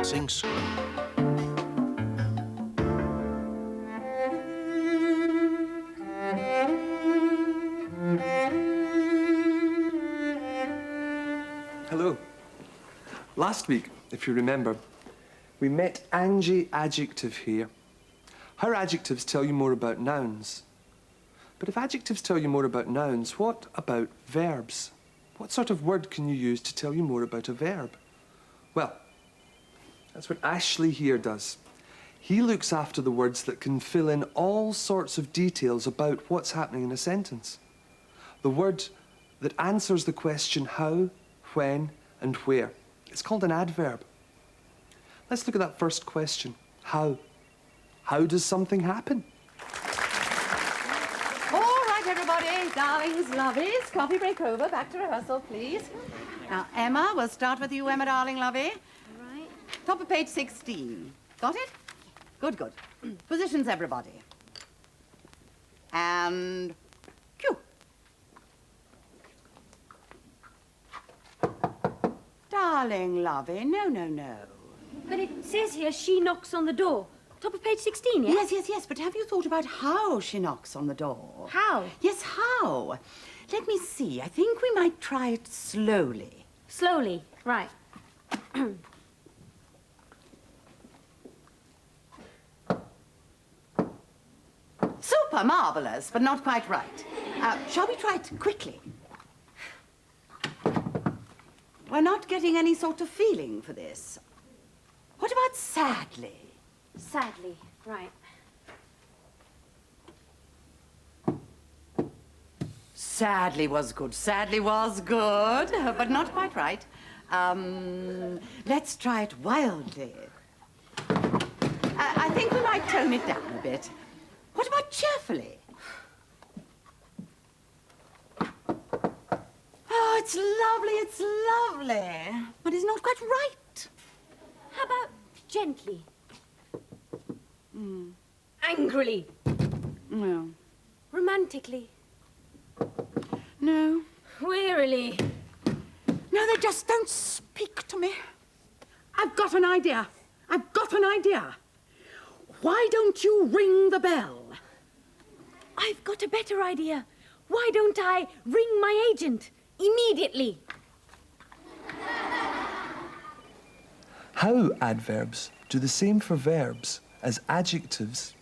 Sing screw. Hello. Last week, if you remember, we met Angie Adjective here. Her adjectives tell you more about nouns. But if adjectives tell you more about nouns, what about verbs? What sort of word can you use to tell you more about a verb? Well, that's what Ashley here does. He looks after the words that can fill in all sorts of details about what's happening in a sentence. The word that answers the question how, when, and where. It's called an adverb. Let's look at that first question. How? How does something happen? All right, everybody, darlings, lovies, coffee break over. Back to rehearsal, please. Now, Emma, we'll start with you, Emma, darling, lovey. All right. Top of page 16. Got it? Good, good. Positions, everybody. And cue. Darling, lovey, no, no, no. But it says here she knocks on the door. Top of page 16, yes? Yes, yes, yes, but have you thought about how she knocks on the door? How? Yes, how? Let me see. I think we might try it slowly. Slowly, right. Super marvellous, but not quite right. Shall we try it quickly? We're not getting any sort of feeling for this. What about sadly? Sadly, right. Sadly was good. Sadly was good, but not quite right. Let's try it wildly. I think we might tone it down a bit. What about cheerfully? Oh, it's lovely, but it's not quite right. How about gently? Angrily? No. Romantically? No. Wearily? No, they just don't speak to me. I've got an idea. I've got an idea. Why don't you ring the bell? I've got a better idea. Why don't I ring my agent immediately? How adverbs do the same for verbs as adjectives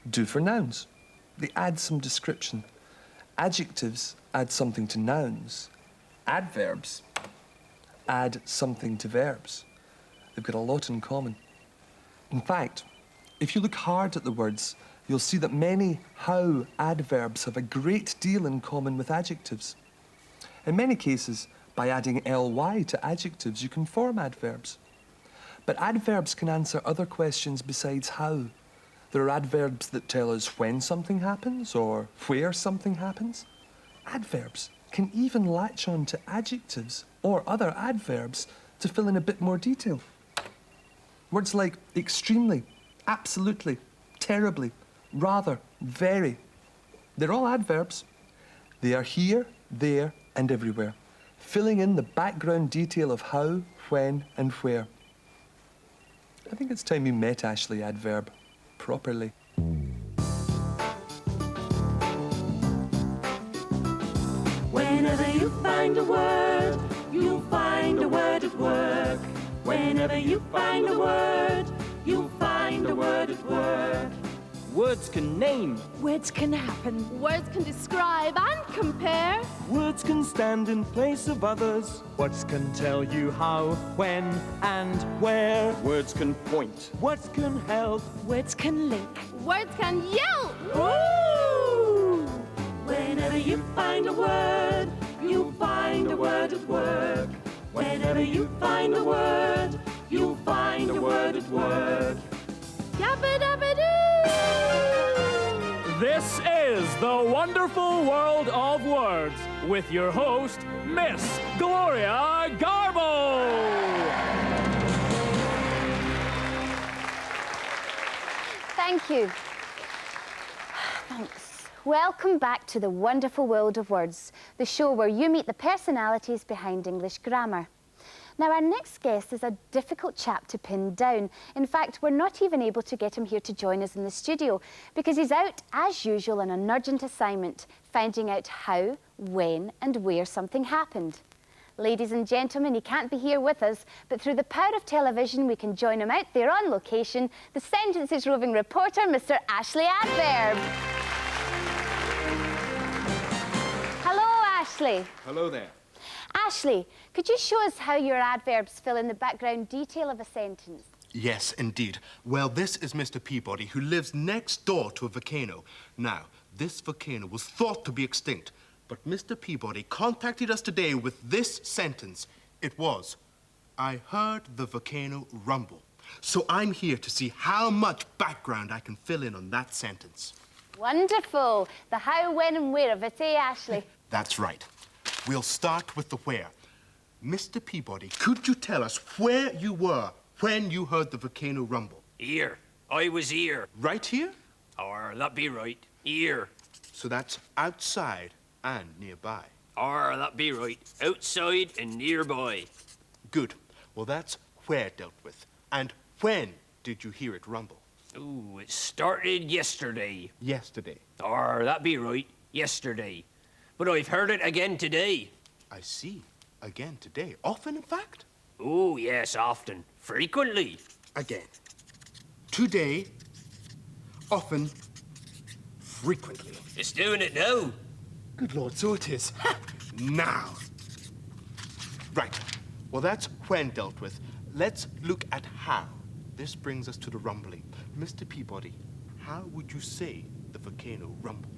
do for nouns. They add some description. Adjectives add something to nouns. Adverbs add something to verbs. They've got a lot in common. In fact, if you look hard at the words, you'll see that many how adverbs have a great deal in common with adjectives. In many cases, by adding ly to adjectives, you can form adverbs. But adverbs can answer other questions besides how. There are adverbs that tell us when something happens or where something happens. Adverbs can even latch on to adjectives or other adverbs to fill in a bit more detail. Words like extremely, absolutely, terribly, rather, very. They're all adverbs. They are here, there, and everywhere, filling in the background detail of how, when, and where. I think it's time we met Ashley Adverb properly. Whenever you find a word, you'll find a word at work. Whenever you find a word, you'll find a word at work. Words can name. Words can happen. Words can describe and compare. Words can stand in place of others. Words can tell you how, when, and where. Words can point. Words can help. Words can link. Words can yell. Woo! Whenever you find a word, you'll find a word at work. Whenever you find a word, you'll find a word at work. Yabba-dabba-doo! This is the wonderful world of words with your host, Miss Gloria Garbo. Thank you. Thanks. Welcome back to the wonderful world of words, the show where you meet the personalities behind English grammar. Now, our next guest is a difficult chap to pin down. In fact, we're not even able to get him here to join us in the studio because he's out, as usual, on an urgent assignment, finding out how, when and where something happened. Ladies and gentlemen, he can't be here with us, but through the power of television, we can join him out there on location, the Sentences roving reporter, Mr. Ashley Adverb. Hello, Ashley. Hello there. Ashley, could you show us how your adverbs fill in the background detail of a sentence? Yes, indeed. Well, this is Mr. Peabody, who lives next door to a volcano. Now, this volcano was thought to be extinct, but Mr. Peabody contacted us today with this sentence. It was, I heard the volcano rumble. So I'm here to see how much background I can fill in on that sentence. Wonderful. The how, when and where of it, eh, Ashley? That's right. We'll start with the where. Mr. Peabody, could you tell us where you were when you heard the volcano rumble? Here. I was here. Right here? Or that be right. Here. So that's outside and nearby. Or that be right. Outside and nearby. Good. Well, that's where dealt with. And when did you hear it rumble? Ooh, it started yesterday. Yesterday. Or that be right. Yesterday. But I've heard it again today. I see. Again today. Often, in fact? Oh, yes, often. Frequently. Again. Today. Often. Frequently. It's doing it now. Good Lord, so it is. Now. Right. Well, that's when dealt with. Let's look at how. This brings us to the rumbling. Mr. Peabody, how would you say the volcano rumbled?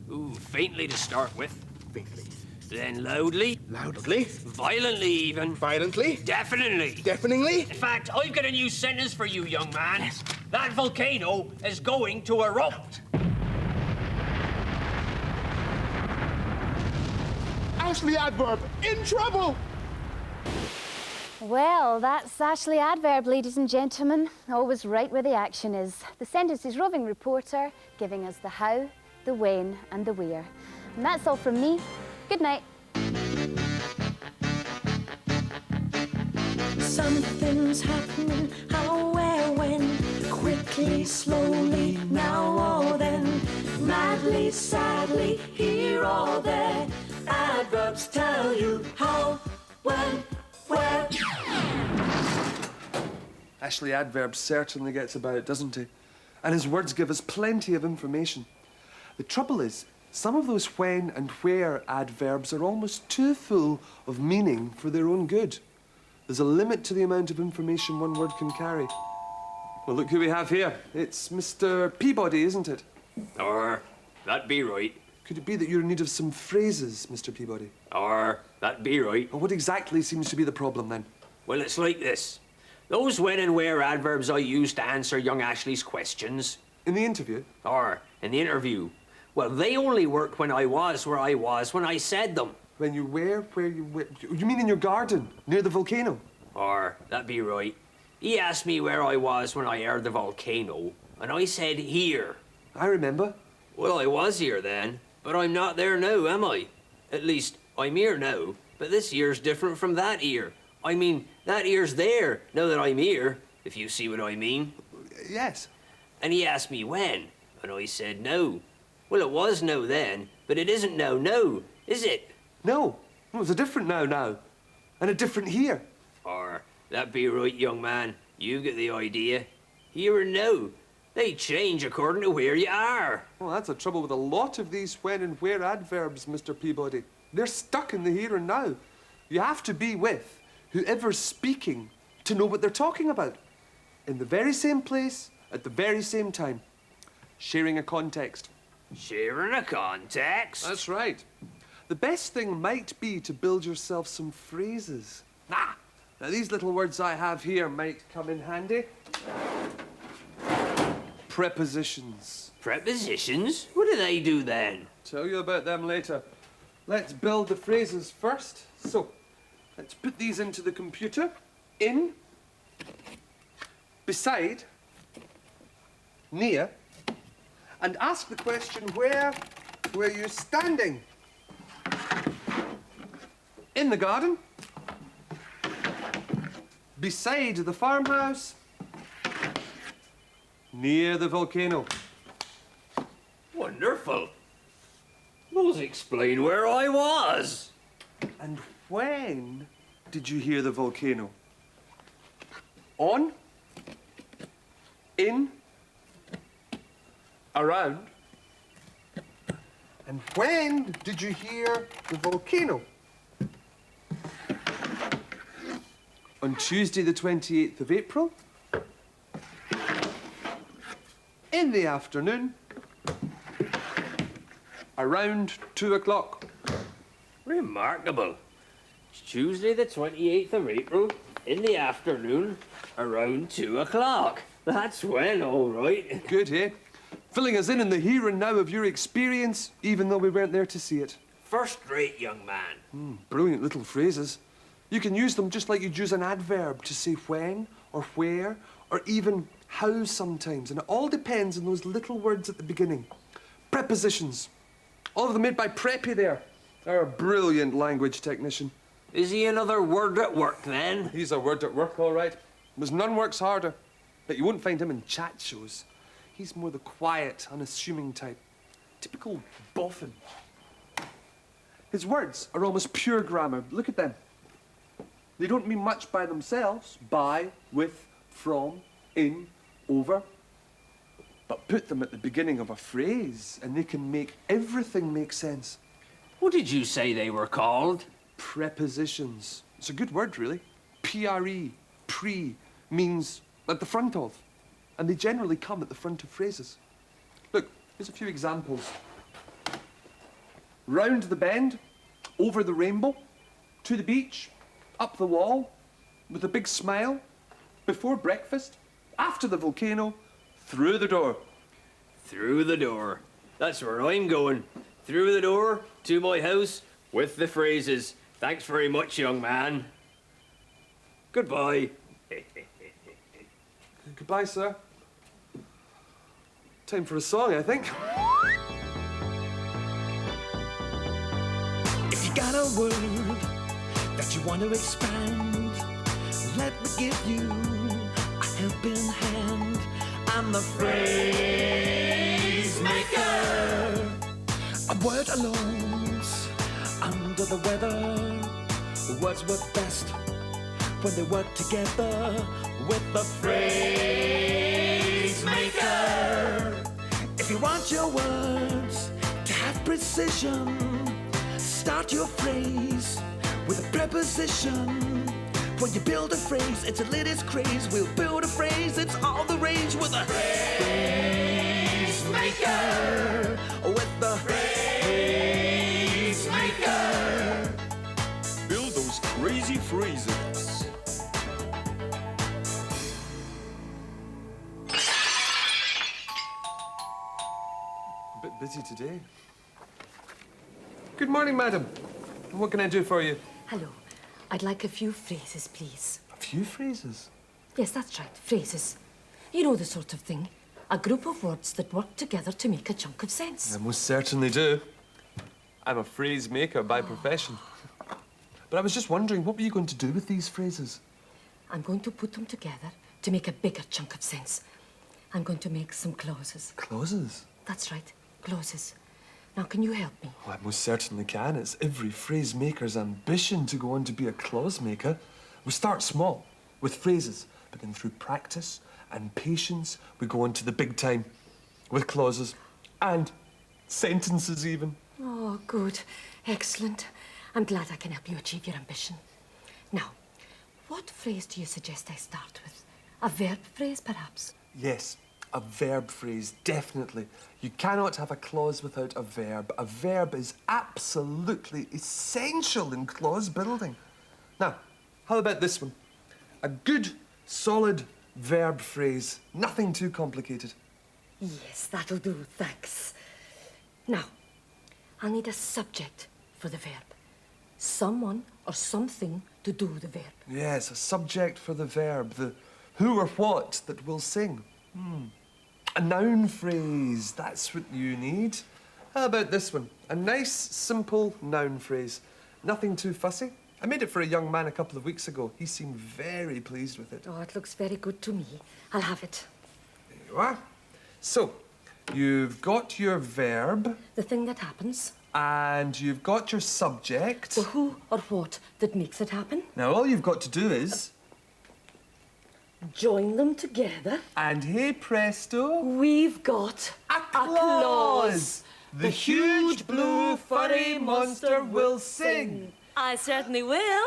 Ooh, faintly to start with. Faintly. Then loudly. Loudly. Violently, even. Violently. Definitely. Deafeningly. In fact, I've got a new sentence for you, young man. Yes. That volcano is going to erupt. Ashley Adverb, in trouble! Well, that's Ashley Adverb, ladies and gentlemen. Always right where the action is. The Sentences roving reporter, giving us the how, the when and the where. And that's all from me. Good night. Something's happening, how, where, when, quickly, slowly, now or then, madly, sadly, here or there. Adverbs tell you how, when, where. Ashley Adverb certainly gets about, doesn't he? And his words give us plenty of information. The trouble is, some of those when and where adverbs are almost too full of meaning for their own good. There's a limit to the amount of information one word can carry. Well, look who we have here. It's Mr. Peabody, isn't it? Or that be right. Could it be that you're in need of some phrases, Mr. Peabody? Or that be right. Well, what exactly seems to be the problem, then? Well, it's like this. Those when and where adverbs I use to answer young Ashley's questions. In the interview? Or in the interview. Well, they only worked when I was where I was when I said them. When you where you where? You mean in your garden, near the volcano? Or that be right. He asked me where I was when I heard the volcano, and I said here. I remember. Well, I was here then, but I'm not there now, am I? At least, I'm here now, but this year's different from that year. I mean, that year's there, now that I'm here, if you see what I mean. Yes. And he asked me when, and I said no. Well, it was no then, but it isn't no, is it? No. Well, it's a different now. And a different here. Or, that be right, young man. You get the idea. Here and now. They change according to where you are. Well, that's the trouble with a lot of these when and where adverbs, Mr. Peabody. They're stuck in the here and now. You have to be with whoever's speaking to know what they're talking about. In the very same place, at the very same time. Sharing a context. Sharing a context? That's right. The best thing might be to build yourself some phrases. Now, these little words I have here might come in handy. Prepositions. Prepositions? What do they do then? Tell you about them later. Let's build the phrases first. So, let's put these into the computer. In, beside, near, and ask the question, where were you standing? In the garden, beside the farmhouse, near the volcano. Wonderful. Those explain where I was. And when did you hear the volcano? On? In? Around? And when did you hear the volcano? On Tuesday, the 28th of April? In the afternoon? Around 2 o'clock? Remarkable. It's Tuesday the 28th of April, in the afternoon, around 2 o'clock. That's when, all right. Good, eh? Filling us in the here and now of your experience, even though we weren't there to see it. First-rate, young man. Brilliant little phrases. You can use them just like you'd use an adverb to say when or where or even how sometimes. And it all depends on those little words at the beginning. Prepositions. All of them made by Preppy there. Our brilliant language technician. Is he another word at work, then? He's a word at work, all right. There's none works harder. But you won't find him in chat shows. He's more the quiet, unassuming type. Typical boffin. His words are almost pure grammar. Look at them. They don't mean much by themselves. By, with, from, in, over. But put them at the beginning of a phrase and they can make everything make sense. What did you say they were called? Prepositions. It's a good word, really. P-R-E, pre, means at the front of. And they generally come at the front of phrases. Look, here's a few examples. Round the bend, over the rainbow, to the beach, up the wall, with a big smile, before breakfast, after the volcano, through the door. Through the door. That's where I'm going. Through the door, to my house, with the phrases. Thanks very much, young man. Goodbye. Goodbye, sir. Time for a song, I think. If you got a word that you want to expand, let me give you a helping hand. I'm the phrase maker. A word alone's under the weather. Words work best when they work together with the phrase maker. If you want your words to have precision, start your phrase with a preposition. When you build a phrase, it's a latest craze. We'll build a phrase, it's all the rage with a phrase maker. With the phrase maker. Build those crazy phrases. A bit busy today. Good morning, madam. What can I do for you? Hello. I'd like a few phrases, please. A few phrases? Yes, that's right, phrases. You know the sort of thing. A group of words that work together to make a chunk of sense. I most certainly do. I'm a phrase maker by profession. But I was just wondering, what were you going to do with these phrases? I'm going to put them together to make a bigger chunk of sense. I'm going to make some clauses. Clauses? That's right, clauses. Now, can you help me? Oh, I most certainly can. It's every phrase maker's ambition to go on to be a clause maker. We start small, with phrases, but then through practice and patience, we go on to the big time, with clauses and sentences even. Oh, good. Excellent. I'm glad I can help you achieve your ambition. Now, what phrase do you suggest I start with? A verb phrase, perhaps? Yes, a verb phrase, definitely. You cannot have a clause without a verb. A verb is absolutely essential in clause building. Now, how about this one? A good, solid verb phrase. Nothing too complicated. Yes, that'll do, thanks. Now, I'll need a subject for the verb. Someone or something to do the verb. Yes, a subject for the verb. The who or what that will sing. A noun phrase, that's what you need. How about this one? A nice, simple noun phrase. Nothing too fussy, I made it for a young man a couple of weeks ago. He seemed very pleased with it. Oh, it looks very good to me. I'll have it. There you are. So, you've got your verb. The thing that happens. And you've got your subject. The who or what that makes it happen. Now, all you've got to do is... join them together. And hey presto... we've got a clause. The huge blue furry monster will sing. I certainly will.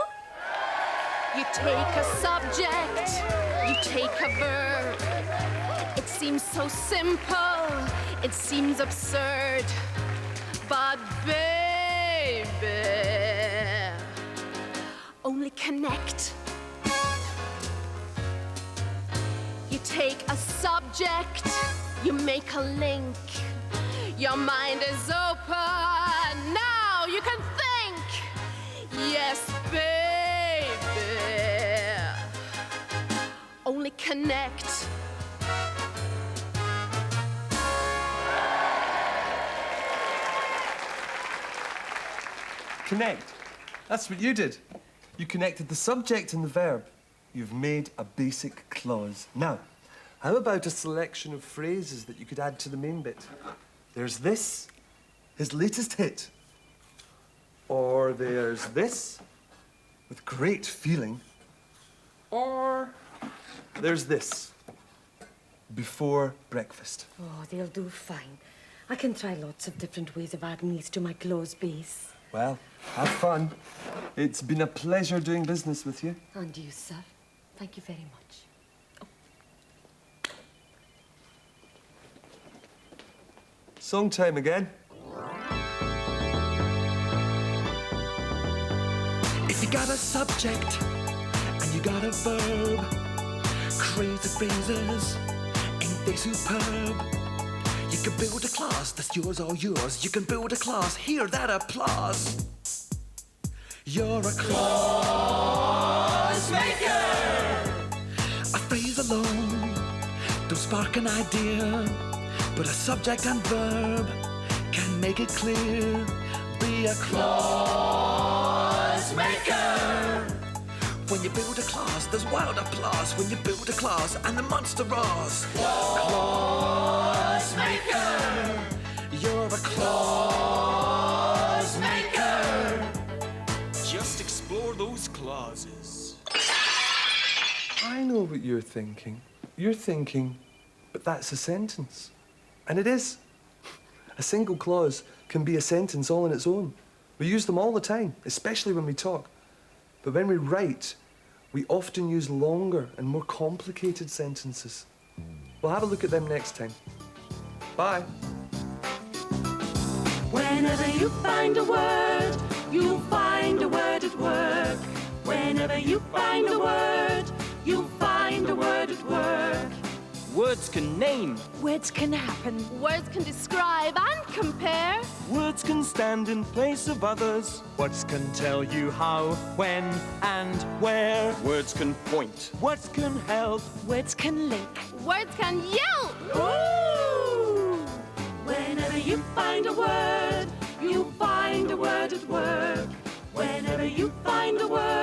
You take a subject, you take a verb. It seems so simple, it seems absurd. But baby, only connect. You take a subject, you make a link. Your mind is open, now you can think. Yes, baby, only connect. Connect. That's what you did. You connected the subject and the verb. You've made a basic clause. Now, how about a selection of phrases that you could add to the main bit? There's this, his latest hit. Or there's this, with great feeling. Or there's this, before breakfast. Oh, they'll do fine. I can try lots of different ways of adding these to my clause base. Well, have fun. It's been a pleasure doing business with you. And you, sir. Thank you very much. Song time again. If you got a subject and you got a verb, crazy phrases, ain't they superb? You can build a clause that's yours or yours. You can build a clause, hear that applause. You're a clause maker. A phrase alone don't spark an idea, but a subject and verb can make it clear. Be a clause maker. When you build a clause, there's wild applause. When you build a clause and the monster roars. Clause maker. You're a clause maker. Just explore those clauses. I know what you're thinking. You're thinking, but that's a sentence. And it is. A single clause can be a sentence all on its own. We use them all the time, especially when we talk. But when we write, we often use longer and more complicated sentences. We'll have a look at them next time. Bye. Whenever you find a word, you'll find a word at work. Whenever you find a word, you'll find a word at work. Words can name. Words can happen. Words can describe and compare. Words can stand in place of others. Words can tell you how, when, and where. Words can point. Words can help. Words can link. Words can yell. Ooh! Whenever you find a word, you'll find a word at work. Whenever you find a word,